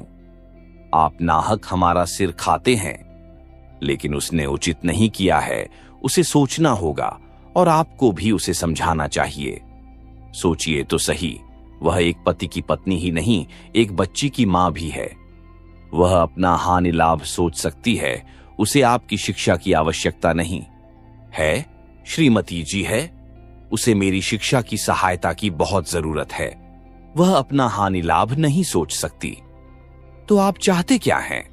आप नाहक हमारा सिर खाते हैं, लेकिन उसने उचित नहीं किया है। उसे सोचना होगा और आपको भी उसे समझाना चाहिए। सोचिए तो सही, वह एक पति की पत्नी ही नहीं, एक बच्ची की मां भी है। वह अपना हानि लाभ सोच सकती है, उसे आपकी शिक्षा की आवश्यकता नहीं है। श्रीमती जी है, उसे मेरी शिक्षा की सहायता की बहुत जरूरत है। वह अपना हानि लाभ नहीं सोच सकती। तो आप चाहते क्या हैं?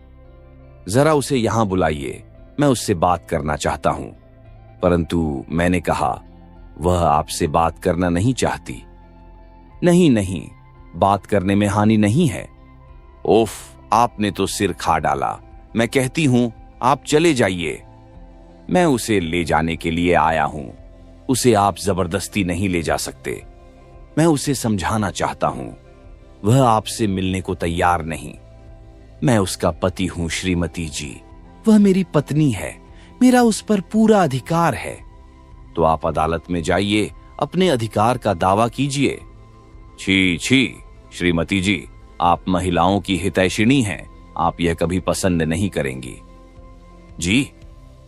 जरा उसे यहां बुलाइए, मैं उससे बात करना चाहता हूं। परंतु मैंने कहा, वह आपसे बात करना नहीं चाहती। नहीं नहीं, बात करने में हानि नहीं है। ओफ, आपने तो सिर खा डाला। मैं कहती हूं आप चले जाइए। मैं उसे ले जाने के लिए आया हूं। उसे आप जबरदस्ती नहीं ले जा सकते। मैं उसे समझाना चाहता हूं। वह आपसे मिलने को तैयार नहीं। मैं उसका पति हूं श्रीमती जी। वह मेरी पत्नी है। मेरा उस पर पूरा अधिकार है। तो आप अदालत में जाइए, अपने अधिकार का दावा कीजिए। छी छी श्रीमती जी, आप महिलाओं की हितैषिणी हैं। आप यह कभी पसंद नहीं करेंगी। जी,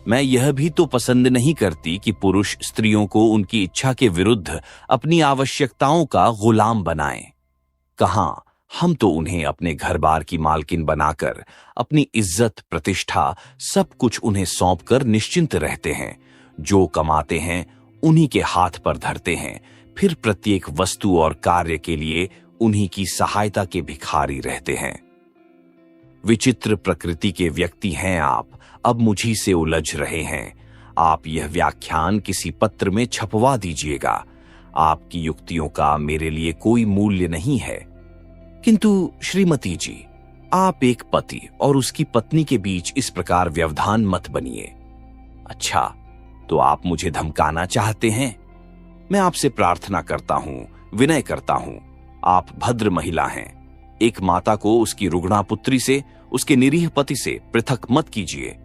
मैं यह भी तो पसंद नहीं करती कि पुरुष स्त्रियों को उनकी इच्छा के विरुद्ध अपनी आवश्यकताओं का गुलाम बनाएं। कहां हम तो उन्हें अपने घर बार की मालकिन बनाकर अपनी इज्जत प्रतिष्ठा सब कुछ उन्हें सौंपकर निश्चिंत रहते हैं। जो कमाते हैं उन्हीं के हाथ पर धरते हैं, फिर प्रत्येक वस्तु और कार्य के लिए उन्हीं की सहायता के भिखारी रहते हैं। विचित्र प्रकृति के व्यक्ति हैं आप। अब मुझी से उलझ रहे हैं। आप यह व्याख्यान किसी पत्र में छपवा दीजिएगा। आपकी युक्तियों का मेरे लिए कोई मूल्य नहीं है। किंतु श्रीमती जी, आप एक पति और उसकी पत्नी के बीच इस प्रकार व्यवधान मत बनिए। अच्छा, तो आप मुझे धमकाना चाहते हैं? मैं आपसे प्रार्थना करता हूं, विनय करता हूं। आप भद्र महिला हैं। एक माता को उसकी रुग्णा पुत्री से, उसके निरीह पति से पृथक मत कीजिए।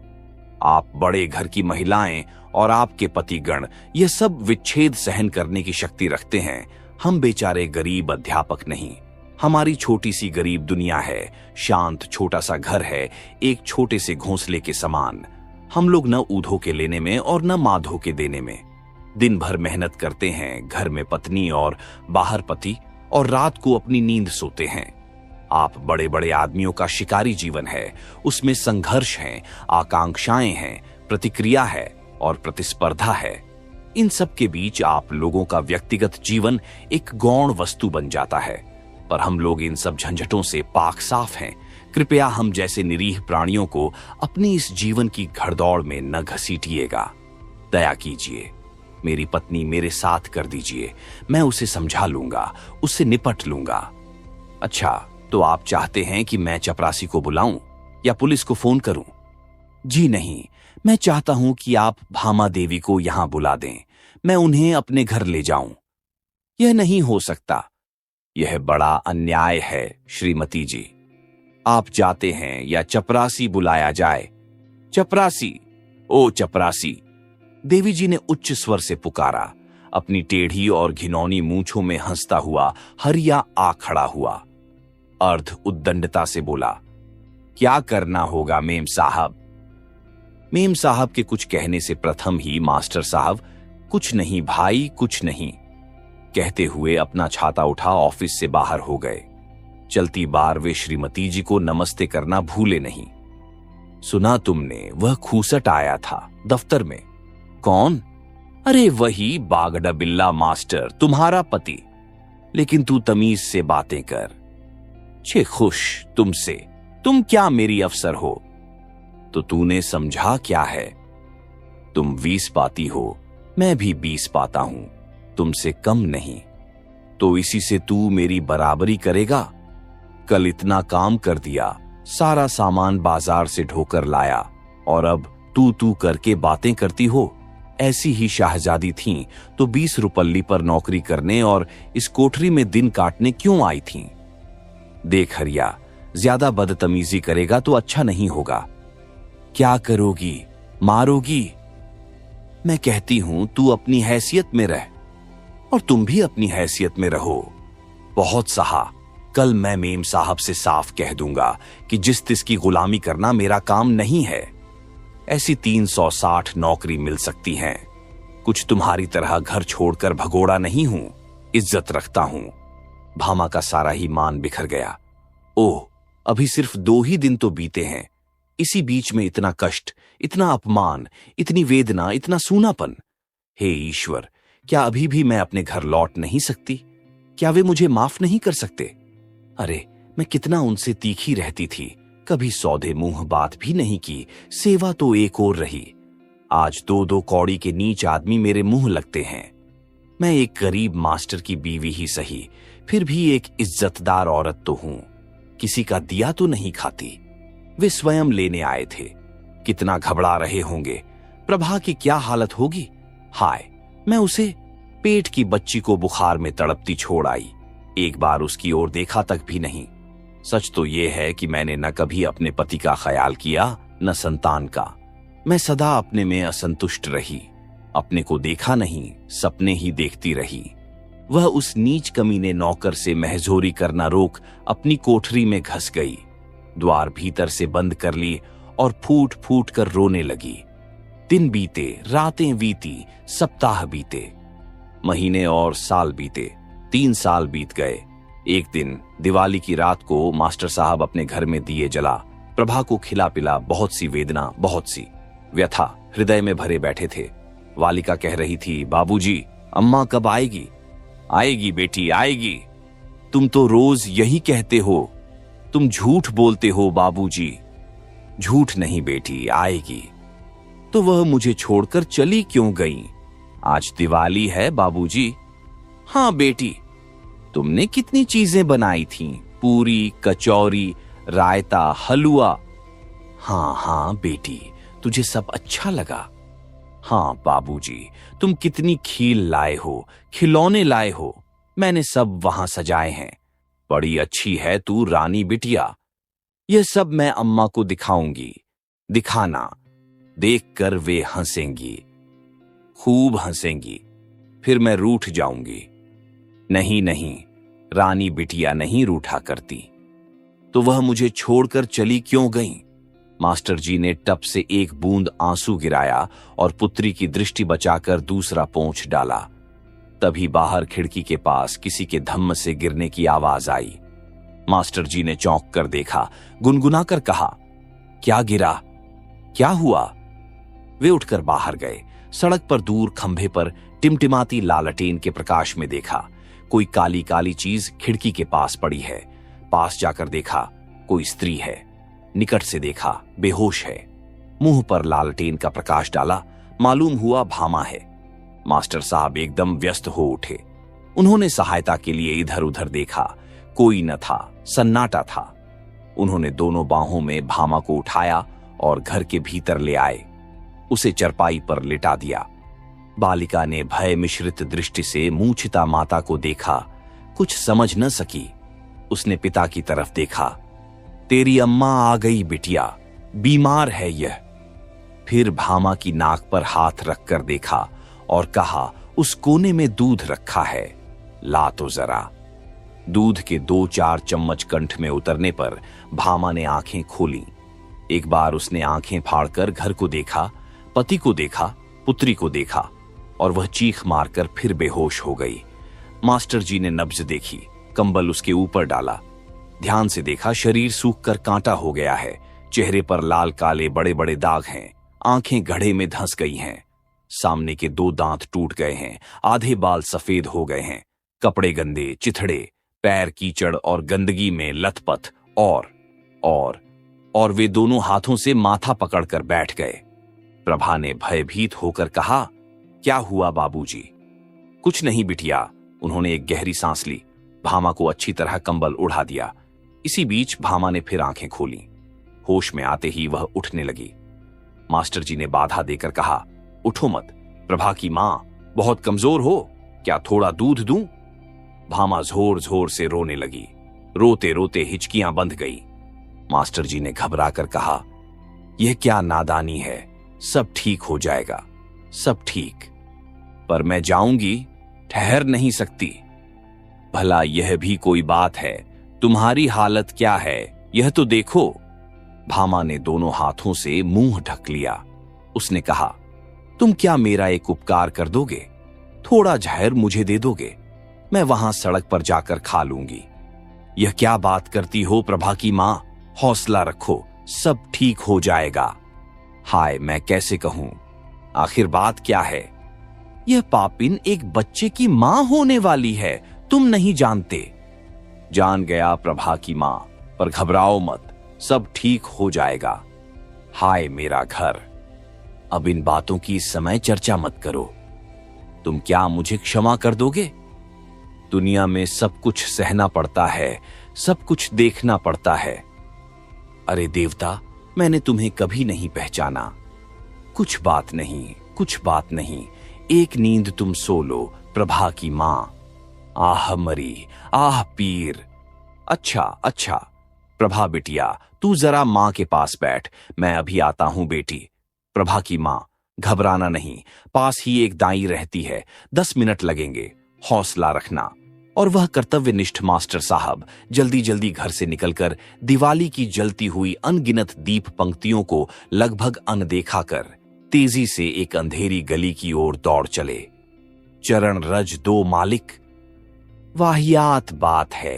आप बड़े घर की महिलाएं और आपके पतिगण ये सब विच्छेद सहन करने की शक्ति रखते हैं। हम बेचारे गरीब अध्यापक नहीं। हमारी छोटी सी गरीब दुनिया है। शांत छोटा सा घर है, एक छोटे से घोंसले के समान। हम लोग न ऊधो के लेने में और न माधो के देने में। दिन भर मेहनत करते हैं, घर में पत्नी और बाहर पति, और रात को अपनी नींद सोते हैं। आप बड़े बड़े आदमियों का शिकारी जीवन है। उसमें संघर्ष है, आकांक्षाएं हैं, प्रतिक्रिया है और प्रतिस्पर्धा है। इन सब के बीच आप लोगों का व्यक्तिगत जीवन एक गौण वस्तु बन जाता है। पर हम लोग इन सब झंझटों से पाक साफ हैं। कृपया हम जैसे निरीह प्राणियों को अपनी इस जीवन की घड़दौड़ में न घसीटिएगा। दया कीजिए, मेरी पत्नी मेरे साथ कर दीजिए। मैं उसे समझा लूंगा, उससे निपट लूंगा। अच्छा, तो आप चाहते हैं कि मैं चपरासी को बुलाऊं या पुलिस को फोन करूं? जी नहीं, मैं चाहता हूं कि आप भामा देवी को यहां बुला दें। मैं उन्हें अपने घर ले जाऊं। यह नहीं हो सकता। यह बड़ा अन्याय है श्रीमती जी। आप जाते हैं या चपरासी बुलाया जाए? चपरासी, ओ चपरासी! देवी जी ने उच्च स्वर से पुकारा। अपनी टेढ़ी और घिनौनी मूंछों में हंसता हुआ हरिया आ खड़ा हुआ। अर्ध उद्दंडता से बोला, क्या करना होगा मेम साहब? मेम साहब के कुछ कहने से प्रथम ही मास्टर साहब, कुछ नहीं भाई, कुछ नहीं कहते हुए अपना छाता उठा ऑफिस से बाहर हो गए। चलती बार वे श्रीमती जी को नमस्ते करना भूले नहीं। सुना तुमने, वह खूसट आया था दफ्तर में। कौन? अरे वही बागड़ा बिल्ला मास्टर, तुम्हारा पति। लेकिन तू तमीज से बातें कर। छे खुश तुमसे। तुम क्या मेरी अफसर हो? तो तूने समझा क्या है? तुम 20 पाती हो, मैं भी 20 पाता हूं, तुमसे कम नहीं। तो इसी से तू मेरी बराबरी करेगा? कल इतना काम कर दिया, सारा सामान बाजार से ढोकर लाया, और अब तू करके बातें करती हो। ऐसी ही शाहजादी थीं तो 20 रुपल्ली पर नौकरी करने और इस कोठरी में दिन काटने क्यों आई थीं? देख हरिया, ज्यादा बदतमीजी करेगा तो अच्छा नहीं होगा। क्या करोगी? मारोगी? मैं कहती हूं तू अपनी हैसियत में रह, और तुम भी अपनी हैसियत में रहो। बहुत सहा। कल मैं मेम साहब से साफ कह दूंगा कि जिस तिस की गुलामी करना मेरा काम नहीं है। ऐसी 360 नौकरी मिल सकती हैं। कुछ तुम्हारी तरह घर छोड़कर भगोड़ा नहीं हूं, इज्जत रखता हूं। भामा का सारा ही मान बिखर गया। ओह, अभी सिर्फ 2 ही दिन तो बीते हैं। इसी बीच में इतना कष्ट, इतना अपमान, इतनी वेदना, इतना सूनापन। हे ईश्वर, क्या अभी भी मैं अपने घर लौट नहीं सकती? क्या वे मुझे माफ नहीं कर सकते? अरे, मैं कितना उनसे तीखी रहती थी। कभी सौदे मुंह बात भी नहीं की, सेवा तो एक और रही। आज 2-2 कौड़ी के नीच आदमी मेरे मुंह लगते हैं। मैं एक गरीब मास्टर की बीवी ही सही, फिर भी एक इज्जतदार औरत तो हूं। किसी का दिया तो नहीं खाती। वे स्वयं लेने आए थे। कितना घबरा रहे होंगे। प्रभा की क्या हालत होगी। हाय, मैं उसे पेट की बच्ची को बुखार में तड़पती छोड़ आई। एक बार उसकी ओर देखा तक भी नहीं। सच तो यह है कि मैंने न कभी अपने पति का ख्याल किया, न संतान का। मैं सदा अपने में असंतुष्ट रही। अपने को देखा नहीं, सपने ही देखती रही। वह उस नीच कमीने नौकर से महजोरी करना रोक अपनी कोठरी में घस गई। द्वार भीतर से बंद कर ली और फूट फूट कर रोने लगी। दिन बीते, रातें बीती, सप्ताह बीते, महीने और साल बीते। 3 साल बीत गए। एक दिन दिवाली की रात को मास्टर साहब अपने घर में दिए जला प्रभा को खिला पिला बहुत सी वेदना, बहुत सी व्यथा हृदय में भरे बैठे थे। वालिका कह रही थी, बाबूजी, अम्मा कब आएगी? आएगी बेटी, आएगी। तुम तो रोज यही कहते हो। तुम झूठ बोलते हो बाबूजी। झूठ नहीं बेटी, आएगी। तो वह मुझे छोड़कर चली क्यों गई? आज दिवाली है बाबूजी। हाँ बेटी, तुमने कितनी चीजें बनाई थीं, पूरी, कचौरी, रायता, हलवा। हाँ हाँ बेटी, तुझे सब अच्छा लगा। हाँ बाबूजी, तुम कितनी खील लाए हो, खिलौने लाए हो। मैंने सब वहां सजाए हैं। बड़ी अच्छी है तू रानी बिटिया। यह सब मैं अम्मा को दिखाऊंगी। दिखाना। देखकर वे हंसेंगी, खूब हंसेंगी। फिर मैं रूठ जाऊंगी। नहीं नहीं, रानी बिटिया नहीं रूठा करती। तो वह मुझे छोड़कर चली क्यों गई? मास्टर जी ने टप से एक बूंद आंसू गिराया और पुत्री की दृष्टि बचाकर दूसरा पोंछ डाला। तभी बाहर खिड़की के पास किसी के धम्म से गिरने की आवाज आई। मास्टर जी ने चौंक कर देखा, गुनगुनाकर कहा, क्या गिरा? क्या हुआ? वे उठकर बाहर गए। सड़क पर दूर खंभे पर टिमटिमाती लालटेन के प्रकाश में देखा कोई काली काली चीज खिड़की के पास पड़ी है। पास जाकर देखा कोई स्त्री है। निकट से देखा बेहोश है। मुंह पर लालटेन का प्रकाश डाला, मालूम हुआ भामा है। मास्टर साहब एकदम व्यस्त हो उठे। उन्होंने सहायता के लिए इधर उधर देखा, कोई न था, सन्नाटा था। उन्होंने दोनों बाहों में भामा को उठाया और घर के भीतर ले आए। उसे चरपाई पर लिटा दिया। बालिका ने भय मिश्रित दृष्टि से मूंछिता माता को देखा, कुछ समझ न सकी। उसने पिता की तरफ देखा। तेरी अम्मा आ गई बिटिया, बीमार है यह। फिर भामा की नाक पर हाथ रखकर देखा और कहा, उस कोने में दूध रखा है, ला तो जरा। दूध के 2-4 चम्मच कंठ में उतरने पर भामा ने आंखें खोली। एक बार उसने आंखें फाड़कर घर को देखा, पति को देखा, पुत्री को देखा और वह चीख मारकर फिर बेहोश हो गई। मास्टर जी ने नब्ज देखी, कंबल उसके ऊपर डाला। ध्यान से देखा, शरीर सूखकर कांटा हो गया है। चेहरे पर लाल काले बड़े बड़े दाग हैं। आंखें घड़े में धंस गई हैं। सामने के 2 दांत टूट गए हैं। आधे बाल सफेद हो गए हैं। कपड़े गंदे, चिथड़े, पैर कीचड़ और गंदगी में लथपथ और वे दोनों हाथों से माथा पकड़कर बैठ गए। प्रभा ने भयभीत होकर कहा, क्या हुआ बाबूजी? कुछ नहीं बिटिया। उन्होंने एक गहरी सांस ली, भामा को अच्छी तरह कंबल उड़ा दिया। इसी बीच भामा ने फिर आंखें खोली। होश में आते ही वह उठने लगी। मास्टर जी ने बाधा देकर कहा, उठो मत, प्रभा की मां बहुत कमजोर हो, क्या थोड़ा दूध दूं? भामा जोर जोर से रोने लगी। रोते रोते हिचकियां बंध गई। मास्टर जी ने घबरा कर कहा, यह क्या नादानी है, सब ठीक हो जाएगा, सब ठीक। पर मैं जाऊंगी, ठहर नहीं सकती। भला यह भी कोई बात है? तुम्हारी हालत क्या है, यह तो देखो। भामा ने दोनों हाथों से मुंह ढक लिया। उसने कहा, तुम क्या मेरा एक उपकार कर दोगे? थोड़ा जहर मुझे दे दोगे? मैं वहां सड़क पर जाकर खा लूंगी। यह क्या बात करती हो प्रभा की मां? हौसला रखो, सब ठीक हो जाएगा। हाय, मैं कैसे कहूं, आखिर बात क्या है? यह पापिन एक बच्चे की मां होने वाली है, तुम नहीं जानते। जान गया प्रभा की मां, पर घबराओ मत, सब ठीक हो जाएगा। हाय मेरा घर। अब इन बातों की इस समय चर्चा मत करो। तुम क्या मुझे क्षमा कर दोगे? दुनिया में सब कुछ सहना पड़ता है, सब कुछ देखना पड़ता है। अरे देवता, मैंने तुम्हें कभी नहीं पहचाना। कुछ बात नहीं, कुछ बात नहीं, एक नींद तुम सो लो, प्रभा की मां। आह मरी, आह पीर। अच्छा अच्छा, प्रभा बिटिया, तू जरा मां के पास बैठ, मैं अभी आता हूं बेटी। प्रभा की मां, घबराना नहीं, पास ही एक दाई रहती है, 10 मिनट लगेंगे, हौसला रखना। और वह कर्तव्यनिष्ठ मास्टर साहब जल्दी जल्दी घर से निकलकर दिवाली की जलती हुई अनगिनत दीप पंक्तियों को लगभग अनदेखा कर तेजी से एक अंधेरी गली की ओर दौड़ चले। चरण रज दो मालिक। वाहियात बात है,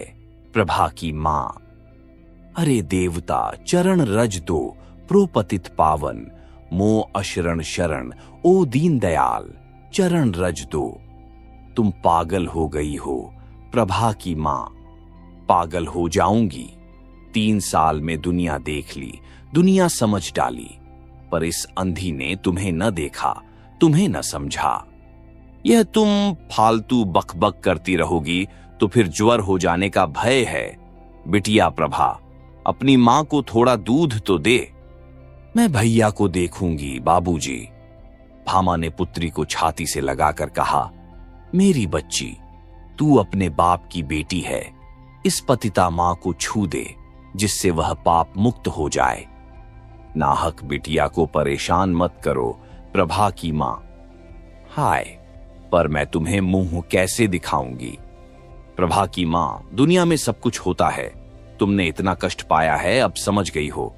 प्रभा की मां। अरे देवता, चरण रज दो, प्रोपतित पावन, मो अशरण शरण, ओ दीन दयाल, चरण रज दो। तुम पागल हो गई हो, प्रभा की मां। पागल हो जाऊंगी। 3 साल में दुनिया देख ली, दुनिया समझ डाली, पर इस अंधी ने तुम्हें न देखा, तुम्हें न समझा। यह तुम फालतू बकबक करती रहोगी तो फिर ज्वर हो जाने का भय है। बिटिया प्रभा, अपनी मां को थोड़ा दूध तो दे। मैं भैया को देखूंगी बाबूजी। भामा ने पुत्री को छाती से लगाकर कहा, मेरी बच्ची, तू अपने बाप की बेटी है, इस पतिता मां को छू दे, जिससे वह पाप मुक्त हो जाए। नाहक बिटिया को परेशान मत करो, प्रभा की मां। हाय, पर मैं तुम्हें मुंह कैसे दिखाऊंगी? प्रभा की मां, दुनिया में सब कुछ होता है, तुमने इतना कष्ट पाया है, अब समझ गई हो।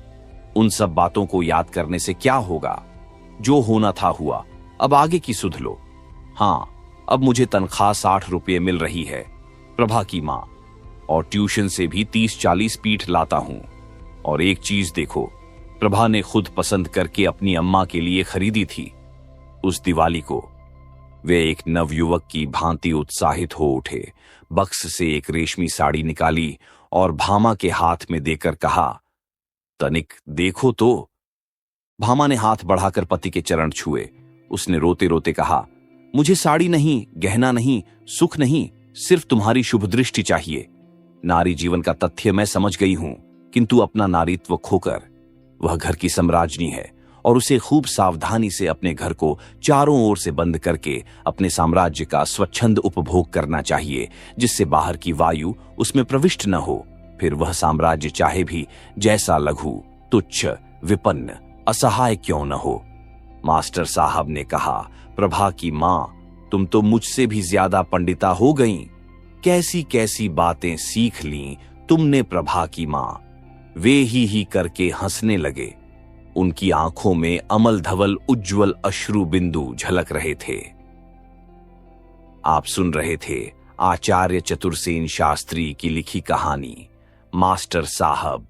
उन सब बातों को याद करने से क्या होगा? जो होना था हुआ, अब आगे की सुध लो। हां, अब मुझे तनख्वाह 60 रुपये मिल रही है, प्रभा की मां, और ट्यूशन से भी 30-40 पीठ लाता हूं। और एक चीज देखो, प्रभा ने खुद पसंद करके अपनी अम्मा के लिए खरीदी थी। उस दिवाली को वे एक नवयुवक की भांति उत्साहित हो उठे, बक्स से एक रेशमी साड़ी निकाली और भामा के हाथ में देकर कहा, तनिक देखो तो। भामा ने हाथ बढ़ाकर पति के चरण छुए। उसने रोते रोते कहा, मुझे साड़ी नहीं, गहना नहीं, सुख नहीं, सिर्फ तुम्हारी शुभ दृष्टि चाहिए। नारी जीवन का तथ्य मैं समझ गई हूं, किंतु अपना नारीत्व खोकर वह घर की सम्राज्ञी है और उसे खूब सावधानी से अपने घर को चारों ओर से बंद करके अपने साम्राज्य का स्वच्छंद उपभोग करना चाहिए, जिससे बाहर की वायु उसमें प्रविष्ट न हो। फिर वह साम्राज्य चाहे भी जैसा लघु, तुच्छ, विपन्न, असहाय क्यों न हो। मास्टर साहब ने कहा, प्रभा की मां, तुम तो मुझसे भी ज्यादा पंडिता हो गईं। कैसी कैसी बातें सीख लीं तुमने प्रभा की मां। वे ही करके हंसने लगे। उनकी आंखों में अमल धवल उज्ज्वल अश्रु बिंदु झलक रहे थे। आप सुन रहे थे आचार्य चतुरसेन शास्त्री की लिखी कहानी मास्टर साहब।